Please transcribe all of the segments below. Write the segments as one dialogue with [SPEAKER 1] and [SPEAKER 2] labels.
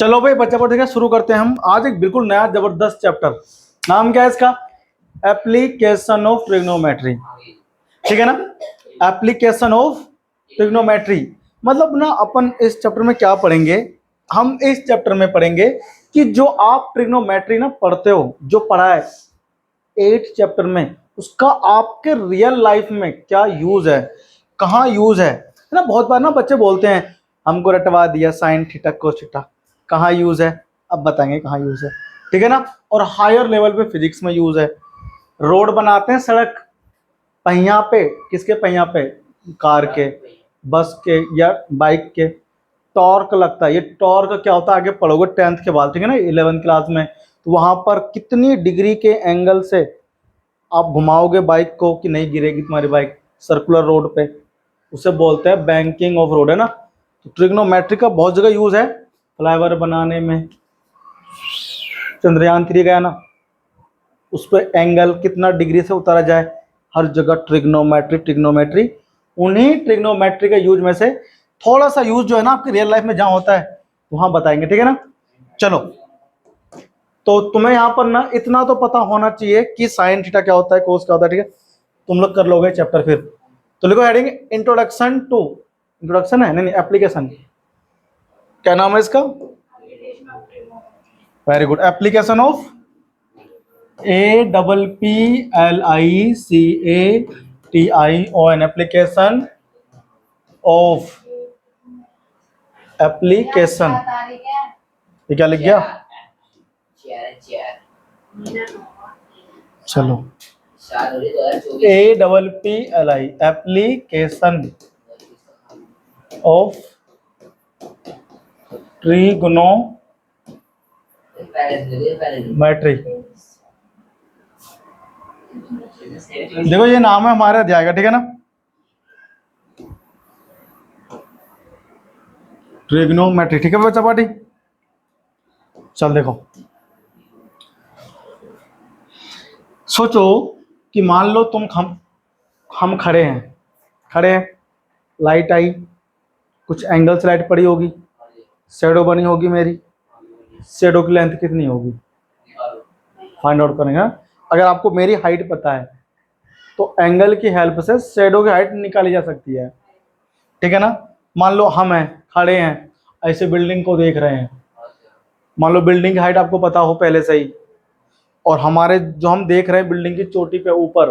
[SPEAKER 1] चलो भाई बच्चा पढ़ के शुरू करते हैं हम आज एक बिल्कुल नया जबरदस्त चैप्टर। नाम क्या है इसका? Application of trigonometry. ठीक है ना? एप्लीकेशन ऑफ ट्रिग्नोमेट्री मतलब ना अपन इस चैप्टर में क्या पढ़ेंगे? हम इस चैप्टर में पढ़ेंगे कि जो आप ट्रिग्नोमेट्री ना पढ़ते हो, जो पढ़ा है 8 चैप्टर में, उसका आपके रियल लाइफ में क्या यूज है, कहाँ यूज है ना। बहुत बार ना बच्चे बोलते हैं हमको रटवा दिया साइन थीटा कोस थीटा, कहाँ यूज है? अब बताएंगे कहाँ यूज है। ठीक है ना? और हायर लेवल पे फिजिक्स में यूज है। रोड बनाते हैं, सड़क पहिया पे, किसके पहिया पे? कार के, बस के या बाइक के। टॉर्क लगता है, ये टॉर्क क्या होता है आगे पढ़ोगे 10th के बाद, ठीक है ना, 11th क्लास में। तो वहां पर कितनी डिग्री के एंगल से आप घुमाओगे बाइक को कि नहीं गिरेगी तुम्हारी बाइक सर्कुलर रोड पे, उसे बोलते हैं बैंकिंग ऑफ रोड, है ना। तो ट्रिग्नोमेट्री का बहुत जगह यूज है। फ्लाईओवर बनाने में, चंद्रयान 3 गया ना, उस पर एंगल कितना डिग्री से उतारा जाए, हर जगह ट्रिग्नोमेट्री ट्रिग्नोमेट्री। उन्हीं ट्रिग्नोमेट्री के यूज में से थोड़ा सा यूज जो है ना आपकी रियल लाइफ में जहां होता है वहां बताएंगे। ठीक है ना? चलो, तो तुम्हें यहाँ पर ना इतना तो पता होना चाहिए कि साइन थीटा क्या होता है, कोस क्या होता है। ठीक है, तुम लोग कर लोगे चैप्टर फिर। तो लिखो हेडिंग इंट्रोडक्शन टू, इंट्रोडक्शन है नहीं एप्लीकेशन, क्या नाम है इसका? Very good, application of APPLICATION, application of, application. ये क्या लिख गया? चलो, APPLI, एप्लीकेशन ऑफ ट्रिग्नोमेट्री। देखो ये नाम है हमारे अध्याय का, ठीक है ना, ट्रिग्नोमेट्री। ठीक है बच्चा पार्टी? चल देखो, सोचो कि मान लो तुम हम खड़े हैं, लाइट आई, कुछ एंगल से लाइट पड़ी होगी, शेडो बनी होगी मेरी, शेडो की लेंथ कितनी होगी फाइंड आउट करेंगे ना? अगर आपको मेरी हाइट पता है तो एंगल की हेल्प से शेडो की हाइट निकाली जा सकती है। ठीक है ना? मान लो हम हैं, खड़े हैं, ऐसे बिल्डिंग को देख रहे हैं। मान लो बिल्डिंग की हाइट आपको पता हो पहले से ही, और हमारे जो हम देख रहे हैं बिल्डिंग की चोटी पे ऊपर,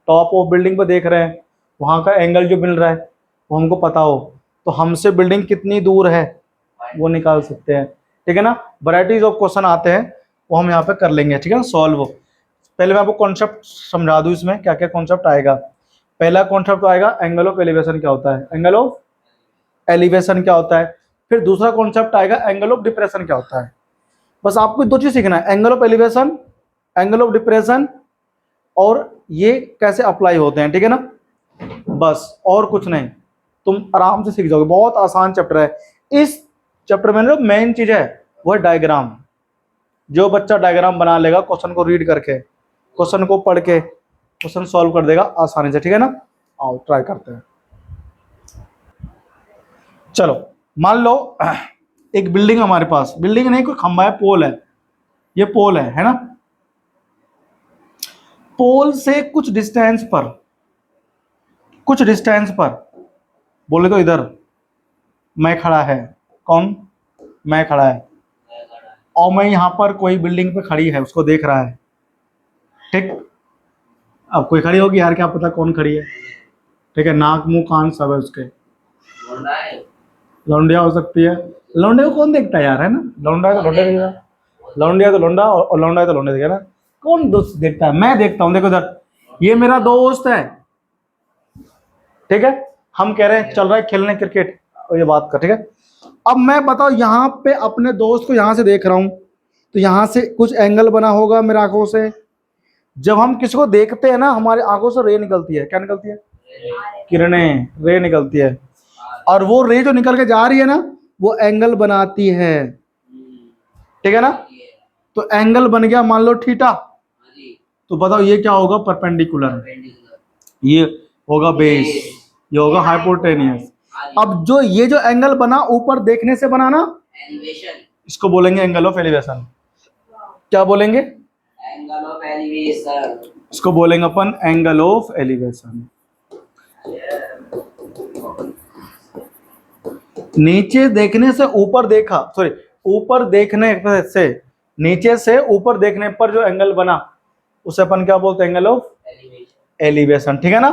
[SPEAKER 1] टॉप ऑफ बिल्डिंग पे देख रहे हैं, वहाँ का एंगल जो मिल रहा है वो हमको पता हो, तो हमसे बिल्डिंग कितनी दूर है वो निकाल सकते हैं। ठीक है ना? वैराइटीज ऑफ क्वेश्चन आते हैं वो हम यहाँ पे कर लेंगे। ठीक है ना? सॉल्व। पहले मैं आपको कॉन्सेप्ट समझा दूं, इसमें क्या क्या कॉन्सेप्ट आएगा। पहला कॉन्सेप्ट आएगा एंगल ऑफ एलिवेशन क्या होता है, एंगल ऑफ एलिवेशन क्या होता है। फिर दूसरा कॉन्सेप्ट आएगा एंगल ऑफ डिप्रेशन क्या होता है। बस आपको 2 चीज सीखना है, angle of elevation, angle of depression, और ये कैसे अप्लाई होते हैं। ठीक है ना? बस और कुछ नहीं, तुम आराम से सीख जाओगे। बहुत आसान चैप्टर है। इस चैप्टर में जो मेन चीज है वो है डायग्राम। जो बच्चा डायग्राम बना लेगा क्वेश्चन को रीड करके, क्वेश्चन को पढ़ के, क्वेश्चन सॉल्व कर देगा आसानी से। ठीक है ना? आओ ट्राई करते हैं। चलो, मान लो एक बिल्डिंग हमारे पास, बिल्डिंग नहीं कोई खंबा है, पोल है, ये पोल है ना? पोल से कुछ डिस्टेंस पर बोले तो इधर मैं खड़ा है, कौन? मैं खड़ा है, और मैं यहाँ पर कोई बिल्डिंग पे खड़ी है उसको देख रहा है। ठीक, अब कोई खड़ी होगी यार, क्या पता कौन खड़ी है। ठीक है, नाक मुंह कान सब है उसके, लौंडिया हो सकती है। लौंडे को कौन देखता है यार, है ना? लौंडा है तो लौंडे देखेगा, लौंडिया तो लौंडा, और लौंडा है तो लौंडे देखेगा ना। कौन दोस्त देखता है? मैं देखता हूँ। देखो इधर, ये मेरा दोस्त है। ठीक है, हम कह रहे हैं चल रहा है खेलने क्रिकेट, ये बात कर। ठीक है, अब मैं बताओ यहाँ पे अपने दोस्त को यहाँ से देख रहा हूँ, तो यहाँ से कुछ एंगल बना होगा मेरे आंखों से। जब हम किसी को देखते हैं ना, हमारे आंखों से रे निकलती है। क्या निकलती है? किरणें, रे निकलती है, और वो रे जो निकल के जा रही है ना, वो एंगल बनाती है। ठीक है ना? तो एंगल बन गया मान लो थीटा, तो बताओ ये क्या होगा? परपेंडिकुलर। ये होगा बेस, ये होगा हाइपोटेनियस। अब जो ये जो एंगल बना ऊपर देखने से बना ना,
[SPEAKER 2] एलिवेशन,
[SPEAKER 1] इसको बोलेंगे एंगल ऑफ एलिवेशन। क्या बोलेंगे?
[SPEAKER 2] Angle of elevation.
[SPEAKER 1] इसको बोलेंगे अपन एंगल ऑफ एलिवेशन। नीचे देखने से ऊपर देखा, सॉरी, ऊपर देखने से, नीचे से ऊपर देखने पर जो एंगल बना उसे अपन क्या बोलते हैं? Angle of
[SPEAKER 2] elevation.
[SPEAKER 1] एलिवेशन। ठीक है ना?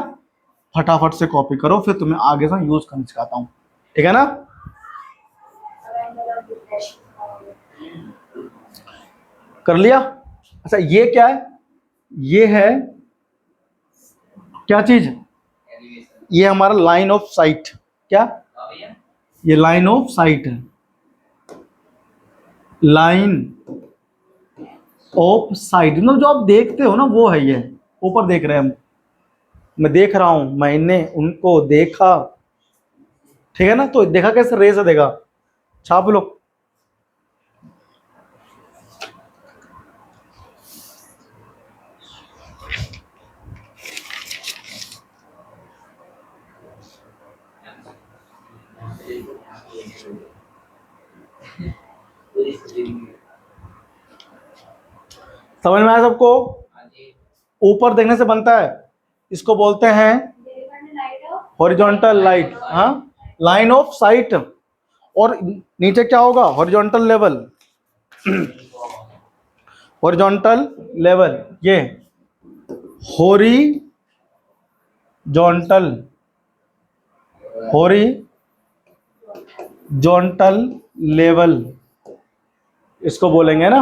[SPEAKER 1] फटाफट से कॉपी करो, फिर तुम्हें आगे से यूज करना सिखाता हूं। ठीक है ना? कर लिया? अच्छा, ये क्या है? ये है क्या चीज?
[SPEAKER 2] एलिवेशन।
[SPEAKER 1] ये हमारा लाइन ऑफ साइट। क्या? ये लाइन ऑफ साइट है। लाइन ऑफ साइट मतलब जो आप देखते हो ना, वो है ये। ऊपर देख रहे हैं हम, मैं देख रहा हूं, मैंने उनको देखा। ठीक है ना? तो देखा कैसे? रे से देखा। छाप लो। समझ में आया सबको? ऊपर देखने से बनता है, इसको बोलते हैं हॉरिजॉन्टल लाइट। हाँ, लाइन ऑफ साइट। और नीचे क्या होगा? Horizontal level. हॉरिजॉन्टल लेवल, ये हॉरिजॉन्टल, हॉरिजॉन्टल लेवल इसको बोलेंगे ना,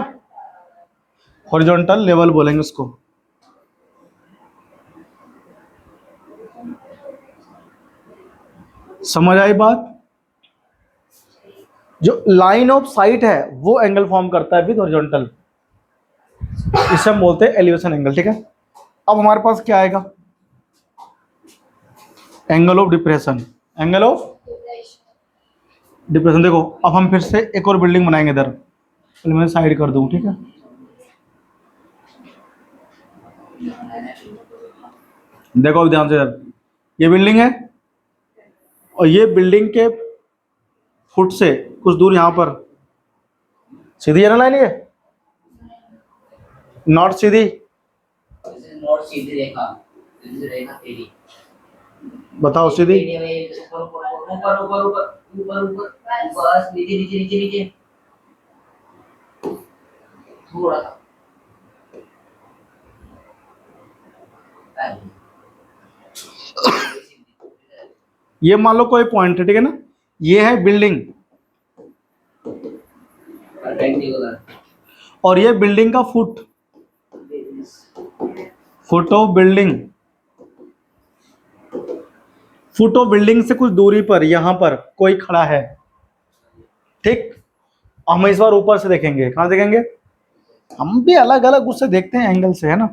[SPEAKER 1] हॉरिजॉन्टल लेवल बोलेंगे इसको। समझ आई बात? जो लाइन ऑफ साइट है वो एंगल फॉर्म करता है विद हॉरिजॉन्टल, इसे हम बोलते हैं एलिवेशन एंगल। ठीक है? अब हमारे पास क्या आएगा? Angle of depression. Angle of depression. देखो, अब हम फिर से एक और बिल्डिंग बनाएंगे इधर, पहले मैं साइड कर दूं। ठीक है? देखो अब ध्यान से इधर, ये बिल्डिंग है और ये बिल्डिंग के फुट से कुछ दूर यहां पर सीधी है ना लाइन? ये नॉट सीधी,
[SPEAKER 2] नॉट सीधी रेखा, सीधी रेखा टेढ़ी।
[SPEAKER 1] बताओ सीधी।
[SPEAKER 2] ऊपर ऊपर ऊपर ऊपर ऊपर ऊपर, बस नीचे नीचे नीचे नीचे, थोड़ा सा।
[SPEAKER 1] ये मान लो कोई पॉइंट है। ठीक है ना? ये है बिल्डिंग और ये बिल्डिंग का foot, foot of building. Foot of building से कुछ दूरी पर यहां पर कोई खड़ा है। ठीक? हम इस बार ऊपर से देखेंगे। कहां देखेंगे? हम भी अलग अलग उससे देखते हैं एंगल से, है ना?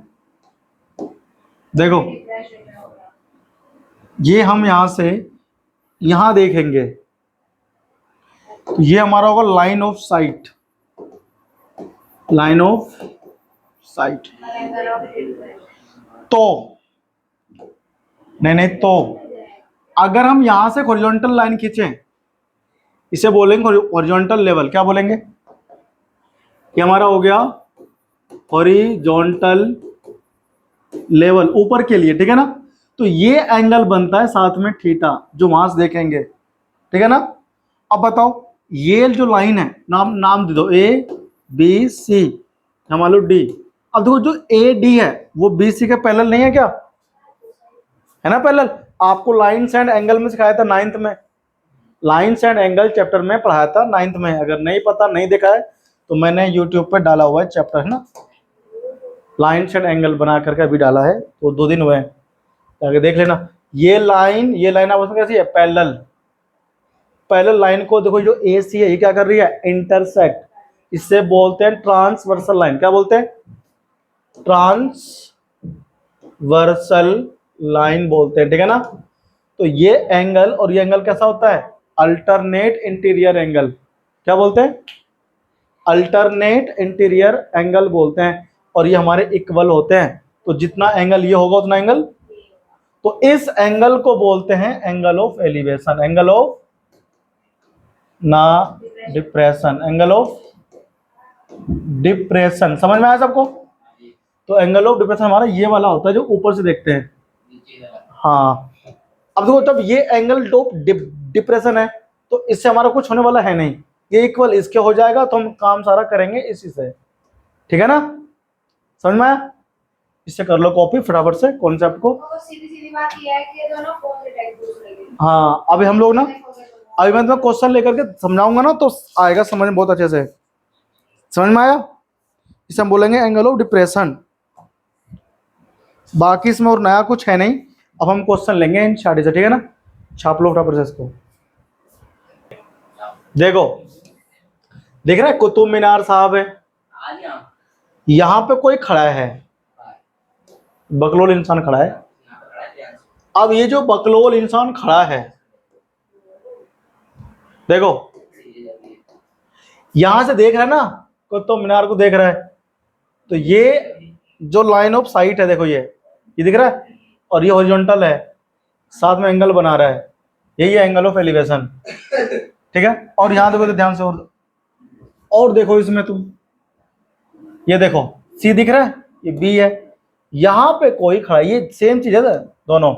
[SPEAKER 1] देखो, ये हम यहां से यहां देखेंगे तो ये हमारा होगा line of site. Line of site. तो नहीं, तो अगर हम यहां से हॉरिजॉन्टल लाइन खींचें, इसे बोलेंगे हॉरिजॉन्टल लेवल। क्या बोलेंगे? ये हमारा हो गया हॉरिजॉन्टल लेवल ऊपर के लिए। ठीक है ना? तो ये एंगल बनता है साथ में थीटा, जो वहां से देखेंगे। ठीक है ना? अब बताओ, ये जो लाइन है, नाम दे दो, ए बी सी, मान लो डी। अब देखो, जो ए डी है वो बी सी के पैरेलल नहीं है क्या? है ना पैरेलल? आपको लाइन्स एंड एंगल में सिखाया था 9th में, लाइन्स एंड एंगल चैप्टर में पढ़ाया था 9th में। अगर नहीं पता, नहीं देखा है तो मैंने यूट्यूब पे डाला हुआ है चैप्टर, है ना, लाइन्स एंड एंगल बना करके अभी डाला है, तो 2 दिन हुए हैं, आगे देख लेना। ये लाइन आपस में कैसी है? पैरेलल। पैरेलल लाइन को देखो, जो ए सी है ये क्या कर रही है? इंटरसेक्ट। इससे बोलते हैं ट्रांसवर्सल लाइन। क्या बोलते हैं? ट्रांसवर्सल लाइन बोलते हैं। ठीक है ना? तो ये एंगल और ये एंगल कैसा होता है? Alternate interior angle. क्या बोलते हैं? अल्टरनेट इंटीरियर एंगल बोलते हैं। और ये हमारे इक्वल होते हैं, तो जितना एंगल ये होगा उतना एंगल, तो इस एंगल को बोलते हैं angle of elevation. Angle of depression, angle of depression, समझ में आया सबको? तो एंगल ऑफ डिप्रेशन हमारा ये वाला होता है जो ऊपर से देखते हैं। हाँ, अब देखो तब ये एंगल ऑफ डिप्रेशन है तो इससे हमारा कुछ होने वाला है नहीं, ये इक्वल इसके हो जाएगा तो हम काम सारा करेंगे इसी से, ठीक है ना? समझ में आया? इससे कर लो कॉपी फटाफट से कॉन्सेप्ट को।
[SPEAKER 3] सीधी सीधी बात ये है कि ये दोनों पॉजिटिव दूसरे।
[SPEAKER 1] हाँ, अभी हम लोग ना, अभी मैं तुम्हें क्वेश्चन लेकर के समझाऊंगा ना तो आएगा समझ में बहुत अच्छे से। समझ में आया? इसे हम बोलेंगे एंगल ऑफ डिप्रेशन। बाकी इसमें और नया कुछ है नहीं। अब हम क्वेश्चन लेंगे इन शादी से, ठीक है ना? छाप लो फटाफट से इसको। देखो, देख रहा है कुतुब मीनार साहब है, यहाँ पे कोई खड़ा है, बकलोल इंसान खड़ा है। अब ये जो बकलोल इंसान खड़ा है, देखो यहां से देख रहा है ना, कुतुब मीनार को देख रहा है, तो ये जो लाइन ऑफ साइट है देखो ये दिख रहा है, और ये हॉरिजॉन्टल है, साथ में एंगल बना रहा है, यही है एंगल ऑफ एलिवेशन, ठीक है? और यहां देखो तो ध्यान से और देखो इसमें तुम, ये देखो सी दिख रहा है, ये बी है, यहां पे कोई खड़ा है, ये सेम चीज है दोनों।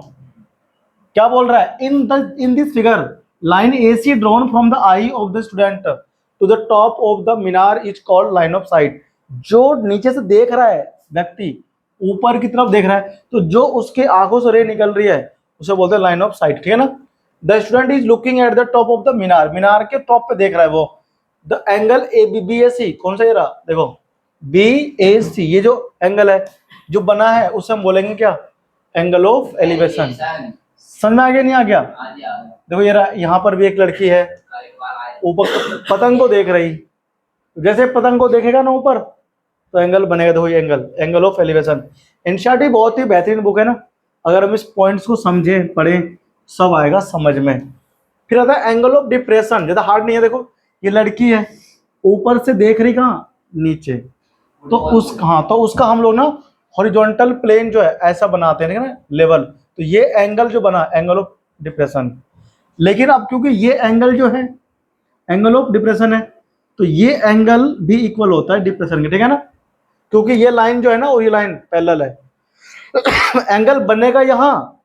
[SPEAKER 1] क्या बोल रहा है? In this figure line AC drawn from the eye of the student to the top of the minar is called line of sight. जो नीचे से देख रहा है व्यक्ति, ऊपर की तरफ देख रहा है, तो जो उसके आंखों से रे निकल रही है उसे बोलते हैं लाइन ऑफ साइट, ठीक है ना? The student is looking at the top of the minar, मीनार के टॉप पे देख रहा है वो। द एंगल ABBAC कौन सा ये रहा? देखो BAC, ये जो एंगल है जो बना है उसे हम बोलेंगे क्या? Angle of elevation. समझ में आ गया नहीं आ गया? देखो ये रहा, यहाँ पर भी एक लड़की है, ऊपर पतंग को देख रही, जैसे पतंग को देखेगा ना ऊपर तो एंगल बनेगा। देखो ये एंगल ऑफ एलिवेशन। एनसीईआरटी बहुत ही बेहतरीन बुक है ना, अगर हम इस पॉइंट्स को समझें पढ़ें सब आएगा समझ में। फिर आता है एंगल ऑफ डिप्रेशन, ज्यादा हार्ड नहीं है। देखो ये लड़की है, ऊपर से देख रही कहाँ? नीचे, तो उसका हम लोग ना हॉरिजॉन्टल प्लेन जो है ऐसा बनाते हैं ना, लेवल, तो ये एंगल जो बना एंगल ऑफ डिप्रेशन। लेकिन अब क्योंकि ये एंगल जो है एंगल ऑफ डिप्रेशन है, तो ये एंगल भी इक्वल होता है डिप्रेशन के, ठीक है ना? क्योंकि ये लाइन जो है ना और ये लाइन पैरेलल है। एंगल बनेगा यहाँ,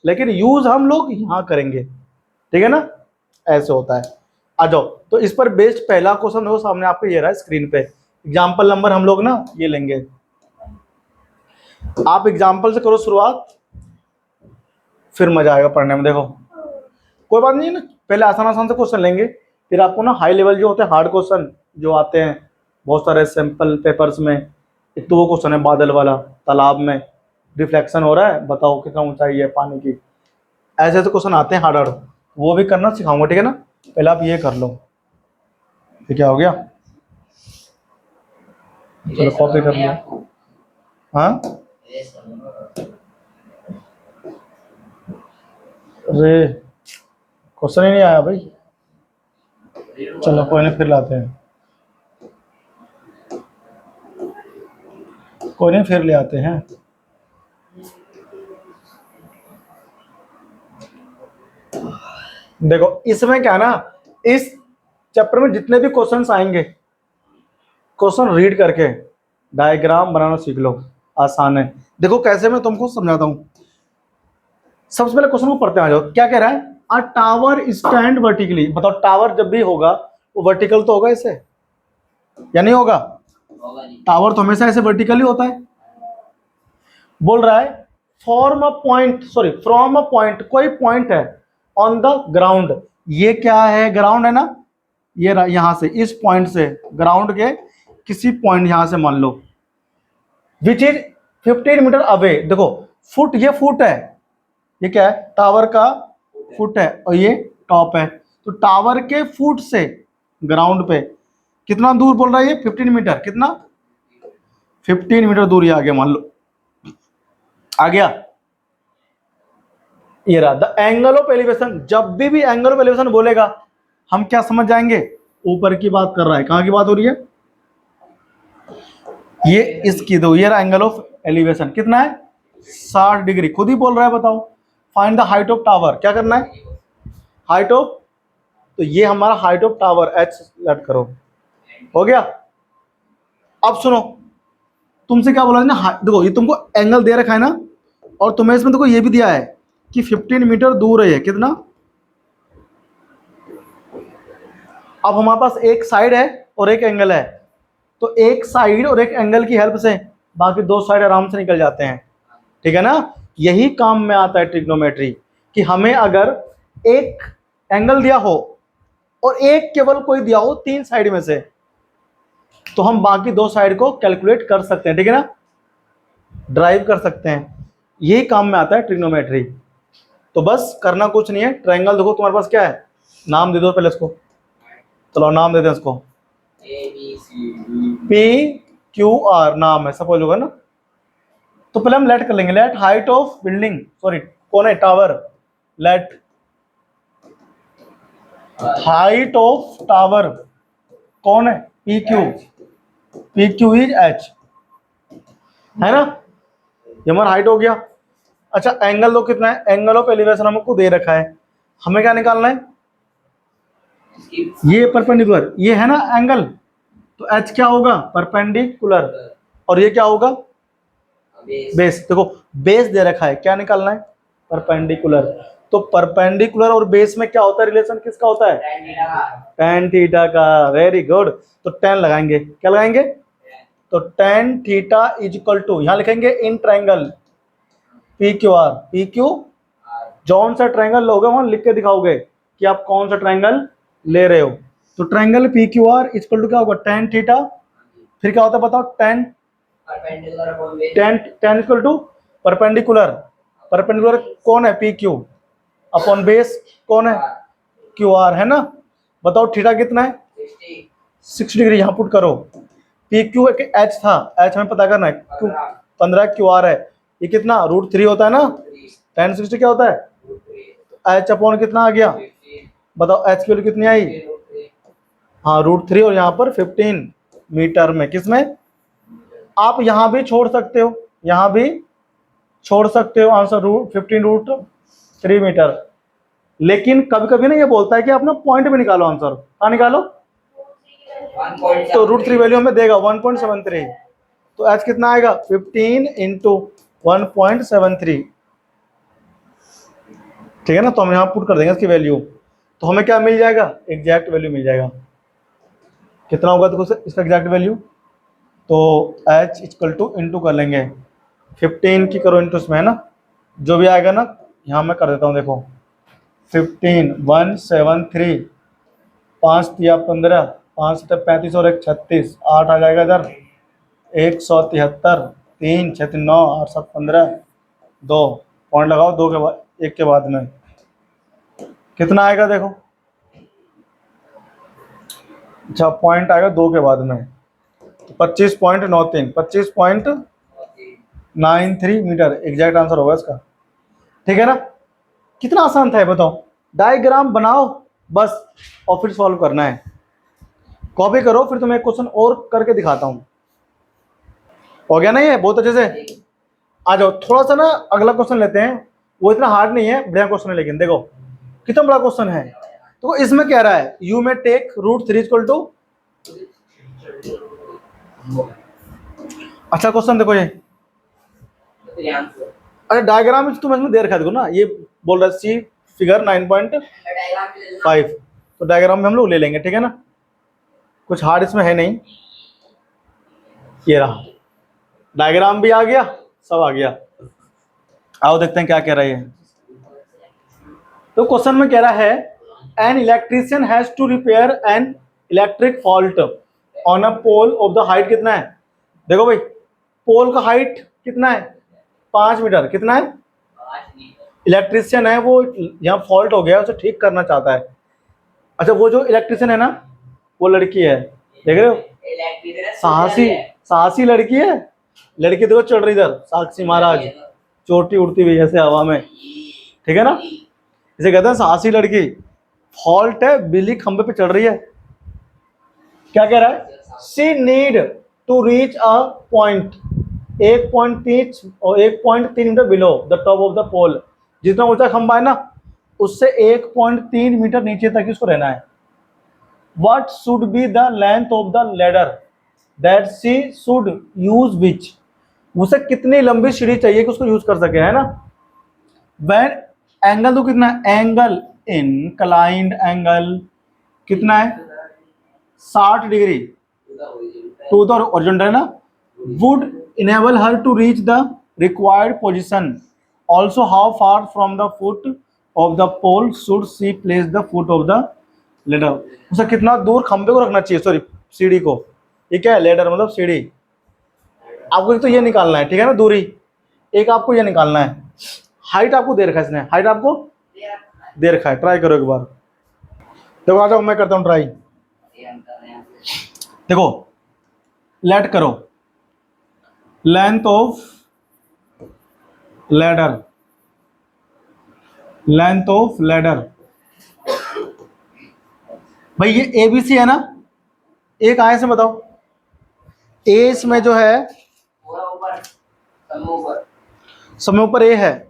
[SPEAKER 1] लेकिन यूज हम लोग यहाँ करेंगे, ठीक है ना? ऐसे होता है। आ जाओ, तो इस पर बेस्ड पहला क्वेश्चन देखो सामने आपको ये रहा है स्क्रीन पे। एग्जाम्पल नंबर हम लोग ना ये लेंगे, आप एग्जाम्पल से करो शुरुआत, फिर मजा आएगा पढ़ने में। देखो कोई बात नहीं है ना, पहले आसान आसान से क्वेश्चन लेंगे, फिर आपको ना हाई लेवल जो होते हैं हार्ड क्वेश्चन जो आते हैं बहुत सारे सैंपल पेपर्स में, एक तो वो क्वेश्चन है बादल वाला, तालाब में रिफ्लेक्शन हो रहा है, बताओ कितना ऊंचाई है पानी की, ऐसे ऐसे क्वेश्चन आते हैं हार्ड हार्ड, वो भी करना सिखाऊंगा, ठीक है ना? पहले आप ये कर लो। ये क्या हो गया? चलो कॉपी कर लो। हाँ अरे क्वेश्चन ही नहीं आया भाई, चलो कोई नहीं फिर लाते हैं, कोई नहीं फिर ले आते हैं। देखो इसमें क्या ना, इस चैप्टर में जितने भी क्वेश्चंस आएंगे, क्वेश्चन रीड करके डायग्राम बनाना सीख लो, आसान है। देखो कैसे मैं तुमको समझाता हूं। सबसे पहले क्वेश्चन को पढ़ते आ जाओ। क्या कह रहा है? अ टावर स्टैंड वर्टिकली। बताओ टावर जब भी होगा वो वर्टिकल तो होगा ऐसे या नहीं होगा? टावर तो हमेशा ऐसे वर्टिकल ही होता है। बोल रहा है फ्रॉम अ पॉइंट, कोई पॉइंट है ऑन द ग्राउंड। ये क्या है? ग्राउंड है ना, ये यहां से, इस पॉइंट से, ग्राउंड के किसी पॉइंट यहां से मान लो, विच इज 15 मीटर अवे। देखो फुट, ये फुट है, ये क्या है? टावर का फुट है, और ये टॉप है, तो टावर के फुट से ग्राउंड पे कितना दूर बोल रहा है? ये 15 मीटर। कितना? 15 मीटर दूर ही आ गया, मान लो आ गया। ये रहा द एंगल ऑफ एलिवेशन। जब भी एंगल ऑफ एलिवेशन बोलेगा हम क्या समझ जाएंगे? ऊपर की बात कर रहा है। कहां की बात हो रही है? ये इसकी, दो, ये रहा एंगल ऑफ एलिवेशन। कितना है? 60 डिग्री। खुद ही बोल रहा है, बताओ। Find the height of tower. क्या करना है? हाइट ऑफ तो ये हमारा height of tower H set करो, हो गया। अब सुनो, तुमसे क्या बोला ना, देखो ये तुमको एंगल दे रखा है ना, और तुम्हें इसमें देखो ये भी दिया है कि 15 मीटर दूर है, कितना। अब हमारे पास एक साइड है और एक एंगल है, तो एक साइड और एक एंगल की हेल्प से बाकी दो साइड आराम से निकल जाते हैं, ठीक है ना। यही काम में आता है ट्रिग्नोमेट्री, कि हमें अगर एक एंगल दिया हो और एक केवल कोई दिया हो तीन साइड में से, तो हम बाकी दो साइड को कैलकुलेट कर सकते हैं, ठीक है ना, ड्राइव कर सकते हैं। यही काम में आता है ट्रिग्नोमेट्री। तो बस करना कुछ नहीं है, ट्रायंगल देखो तुम्हारे पास क्या है, नाम दे दो पहले इसको, चलो नाम दे दें इसको, पी क्यू आर नाम है, सपोज होगा ना। तो पहले हम लेट कर लेंगे, let height of building, sorry कौन है, tower, let height of tower कौन है, P Q, P Q is H, है ना, ये हमारा हाइट हो गया। अच्छा एंगल दो कितना है, एंगल ऑफ एलिवेशन हमको दे रखा है, हमें क्या निकालना है, ये परपेंडिकुलर, ये है ना एंगल, तो एच क्या होगा, परपेंडिकुलर, और ये क्या होगा, बेस। देखो बेस दे रखा है, क्या निकालना है, परपेंडिकुलर। तो परपेंडिकुलर और बेस में क्या होता है, रिलेशन किसका होता है, tan थीटा का, वेरी गुड। तो tan लगाएंगे, क्या लगाएंगे, तो tan theta is equal to, यहां लिखेंगे in triangle P Q R, P Q जौन सा ट्रायंगल लोगे वहां लिख के दिखाओगे कि आप कौन सा ट्रायंगल ले रहे हो। तो triangle P Q R equal to क्या होगा, tan थीटा, फिर क्या होता है बताओ, tan equal to perpendicular, perpendicular कौन है, पी क्यू, अपॉन बेस कौन है, क्यू आर, है ना। बताओ थीटा कितना है, 60 डिग्री, यहाँ पुट करो। पी क्यू एक एच था, एच हमें पता करना है, क्यू 15 क्यू आर है, ये कितना √3 होता है ना, tan 60 क्या होता है, एच अपॉन कितना आ गया, बताओ एच की वैल्यू कितनी आई, हाँ √3, और यहाँ पर 15 मीटर में, किसमें, आप यहाँ भी छोड़ सकते हो, यहाँ भी छोड़ सकते हो आंसर, 15 √3 मीटर। लेकिन कभी कभी ना ये बोलता है कि अपना पॉइंट भी निकालो आंसर, हाँ निकालो, तो √3 वैल्यू हमें देगा 1.73, तो एच कितना आएगा, 15 इंटू 1.73, ठीक है ना। तो हम यहाँ पुट कर देंगे इसकी वैल्यू, तो हमें क्या मिल जाएगा, एग्जैक्ट वैल्यू मिल जाएगा, कितना होगा देखो इसका एग्जैक्ट वैल्यू, तो एच इक्वल टू इंटू कर लेंगे 15 की करो इंटू इसमें, है ना, जो भी आएगा ना, यहाँ मैं कर देता हूँ, देखो 15 173, 5 तिया 15, 5 सत्तर 35 और 1 36, 8 आ जाएगा इधर, 173, 3 6 3 9, 8 7 15, 2 पॉइंट लगाओ, 2 के बाद 1 के बाद में कितना आएगा देखो, अच्छा पॉइंट आएगा 2 के बाद में, 25.93, 25.93 मीटर एग्जैक्ट आंसर होगा इसका, ठीक है ना। कितना आसान था ये बताओ, डायग्राम बनाओ बस और फिर सॉल्व करना है, कॉपी करो, फिर तुम्हें एक क्वेश्चन और करके दिखाता हूं, हो गया ना ये बहुत अच्छे से। आ जाओ थोड़ा सा ना अगला क्वेश्चन लेते हैं, वो इतना हार्ड नहीं है, बढ़िया क्वेश्चन है, लेकिन देखो कितना बड़ा क्वेश्चन है। तो इसमें कह रहा है यू में टेक √3 इक्वल टू, अच्छा क्वेश्चन देखो ये, अच्छा डायग्राम तुम्हें दे रखा है देखो ना, ये बोल रहा है सी फिगर 9.5, तो डायग्राम में हम लोग ले लेंगे, ठीक है ना, कुछ हार्ड इसमें है नहीं, ये रहा डायग्राम भी आ गया, सब आ गया। आओ देखते हैं क्या कह रहा है। तो क्वेश्चन में कह रहा है an electrician has to repair an electric fault on a pole of the height, कितना है देखो भाई, पोल का हाइट कितना है 5 मीटर, कितना है, इलेक्ट्रीशियन है वो, यहाँ फॉल्ट हो गया उसे ठीक करना चाहता है। अच्छा वो जो इलेक्ट्रीशियन है ना वो लड़की है, देख रहे हो, साहसी लड़की है, लड़की देखो चढ़ रही इधर, साक्षी महाराज चोटी उड़ती हुई ऐसे हवा में, ठीक है ना, इसे कहते हैं साहसी लड़की। फॉल्ट है, बिजली खंबे पे चढ़ रही है, क्या कह रहा है, she need to reach a point 1.3 metre below the top of the pole, जितना ऊंचा खंबा है ना उससे 1.3 मीटर नीचे तक उसको रहना है। What should be the length of the ladder that she should use which, उसे कितनी लंबी सीढ़ी चाहिए कि उसको यूज कर सके, है ना। वैन एंगल तो कितना है, एंगल इनक्लाइंड एंगल कितना है 60 डिग्री टू द ओरिजेंटल, है ना, would enable her to reach the required position, also how far from the foot of the pole should she place the foot of the ladder, उसे कितना दूर खंबे को रखना चाहिए, सॉरी सीढ़ी को, ठीक है, लेडर मतलब सीढ़ी। आपको एक तो ये निकालना है, ठीक है ना, दूरी, एक आपको ये निकालना है, हाइट आपको दे रखा है इसने, हाइट आपको दे रखा है, ट्राई करो एक बार, देखो आ जाओ मैं करता हूँ ट्राई, देखो लेट करो, length of ladder, length of ladder, भाई ये ABC है ना, एक आए से बताओ, ए इसमें जो है
[SPEAKER 2] पूरा ऊपर सब ऊपर
[SPEAKER 1] समय ऊपर ए है,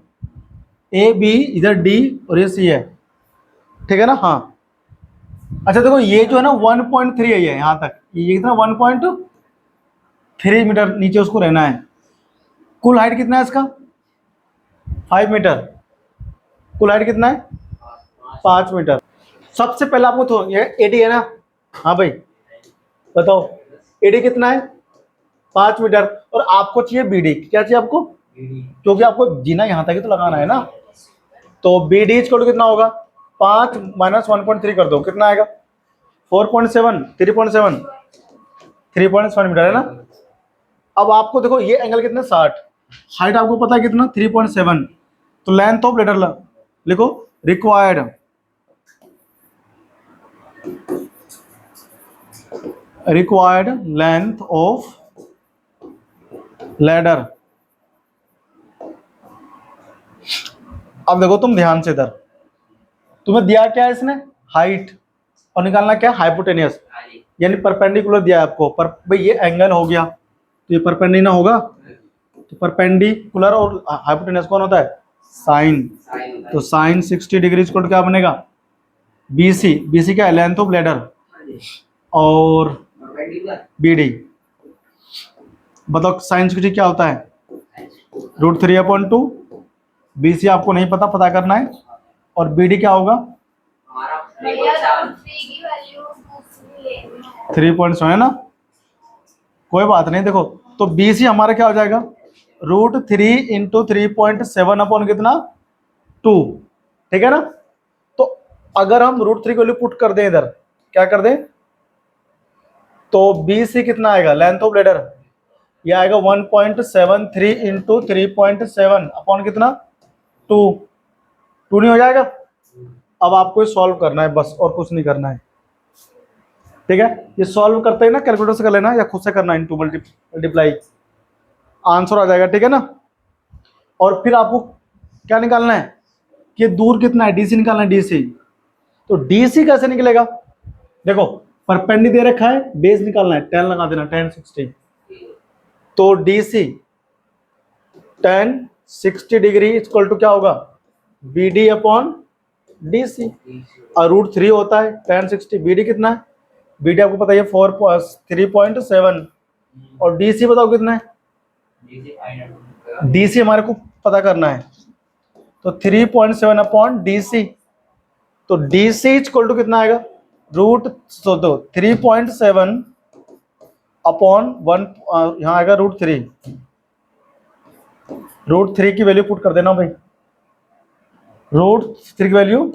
[SPEAKER 1] AB इधर D और ये C है, ठीक है ना, हाँ। अच्छा देखो ये जो है ना 1.3 है, ये यहाँ तक ये कितना 1.3 मीटर नीचे उसको रहना है, कुल हाइट कितना है इसका 5 मीटर, कुल हाइट कितना है 5 मीटर। सबसे पहले आपको तो ये AD है ना, हाँ भाई बताओ AD कितना है 5 मीटर, और आपको चाहिए BD, क्या चाहिए आपको, क्योंकि आपको जीना यहाँ तक ही तो लगाना है ना, तो BD इक्वल टू कितना होगा 5 माइनस 1.3 कर दो, कितना आएगा 4.7 3.7 3.7 मीटर, है ना। अब आपको देखो ये एंगल कितना 60, हाइट आपको पता है कितना 3.7, तो लेंथ ऑफ लेडर लिखो, रिक्वायर्ड लेंथ ऑफ लेडर। अब देखो तुम ध्यान से, इधर तुम्हें दिया क्या है इसने, हाइट, और निकालना क्या है हाइपोटेनियस, यानी परपेंडिकुलर दिया है आपको, पर भाई ये एंगल हो गया तो ये परपेंडिकुलर होगा, तो परपेंडिकुलर और हाइपोटेनियस कौन होता है साइन, तो साइन 60 डिग्री इक्वल क्या बनेगा BC क्या है लेंथ ऑफ लेडर, और BD बताओ साइन 60 क्या होता है √3/2, BC आपको नहीं पता, पता करना है, और BD क्या होगा
[SPEAKER 2] हमारा
[SPEAKER 3] भैया
[SPEAKER 2] 3.7
[SPEAKER 3] 3 की वैल्यू लेनी है
[SPEAKER 1] 3.7 है ना, कोई बात नहीं, देखो तो BC हमारा क्या हो जाएगा √3 इंटू 3.7 अपॉन कितना 2, ठीक है ना। तो अगर हम √3 को वैल्यू पुट कर दें इधर, क्या कर दें, तो BC कितना आएगा लेंथ ऑफ लेडर, ये आएगा 1.73 इंटू 3.7 अपॉन कितना 2 नहीं हो जाएगा। अब आपको ये सॉल्व करना है बस, और कुछ नहीं करना है, ठीक है। ये सॉल्व करते हैं ना कैलकुलेटर से कर लेना, या खुद से करना है, इंटू मल्टीप्लाई, आंसर आ जाएगा, ठीक है ना। और फिर आपको क्या निकालना है कि दूर कितना है, DC निकालना है, DC, तो DC कैसे निकलेगा, देखो परपेंडी दे रखा है, बेस निकालना है, 10 लगा देना, 10 60, तो DC 10 60 डिग्री इक्वल टू क्या होगा BD अपॉन DC, और √3 होता है 10 60, BD कितना है, BD आपको पता है 3.7, और DC बताओ कितना है, DC हमारे को पता करना है, तो 3.7 अपॉन DC, तो DC इक्वल टू कितना आएगा तो 3.7 अपॉन 1, यहाँ आएगा √3 की वैल्यू पुट कर देना भाई, √3 की वैल्यू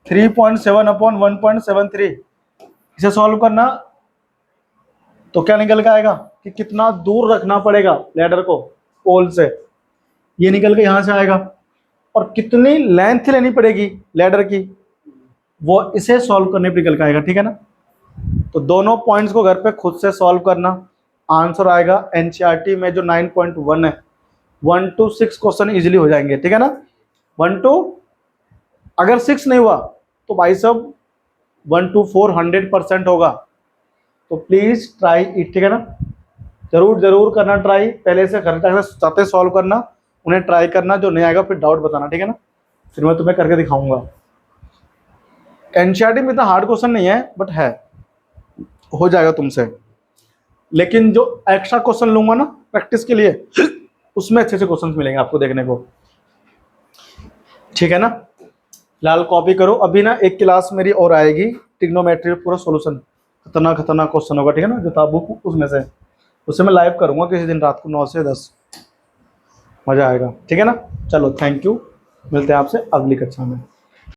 [SPEAKER 1] 3.7 अपॉन 1.73, इसे सॉल्व करना, तो क्या निकल के आएगा कि कितना दूर रखना पड़ेगा लेडर को पोल से, ये निकल के यहाँ से आएगा, और कितनी लेंथ लेनी पड़ेगी लेडर की, वो इसे सॉल्व करने पर निकल के आएगा, ठीक है ना। तो दोनों पॉइंट्स को घर पे खुद से सॉल्व करना, आंसर आएगा NCERT में जो 9.1 है, 1 to 6 क्वेश्चन इजीली हो जाएंगे, ठीक है ना। 1 to अगर 6 नहीं हुआ तो भाई साहब 1 to 4 100% होगा, तो प्लीज ट्राई इट, ठीक है ना, जरूर करना ट्राई, पहले से घर जाते सॉल्व करना, उन्हें ट्राई करना, जो नहीं आएगा फिर डाउट बताना, ठीक है ना, फिर मैं तुम्हें करके दिखाऊंगा। एनसीईआरटी में इतना हार्ड क्वेश्चन नहीं है, बट है, हो जाएगा तुमसे। लेकिन जो एक्स्ट्रा क्वेश्चन लूंगा ना प्रैक्टिस के लिए, उसमें अच्छे अच्छे क्वेश्चन मिलेंगे आपको देखने को, ठीक है ना। फिलहाल कॉपी करो। अभी ना एक क्लास मेरी और आएगी, ट्रिग्नोमेट्री पूरा सॉल्यूशन, खतरनाक खतरनाक क्वेश्चन होगा, ठीक है ना, जो था बुक उसमें से, उससे मैं लाइव करूंगा किसी दिन रात को 9 से 10, मज़ा आएगा, ठीक है ना। चलो थैंक यू, मिलते हैं आपसे अगली कक्षा में।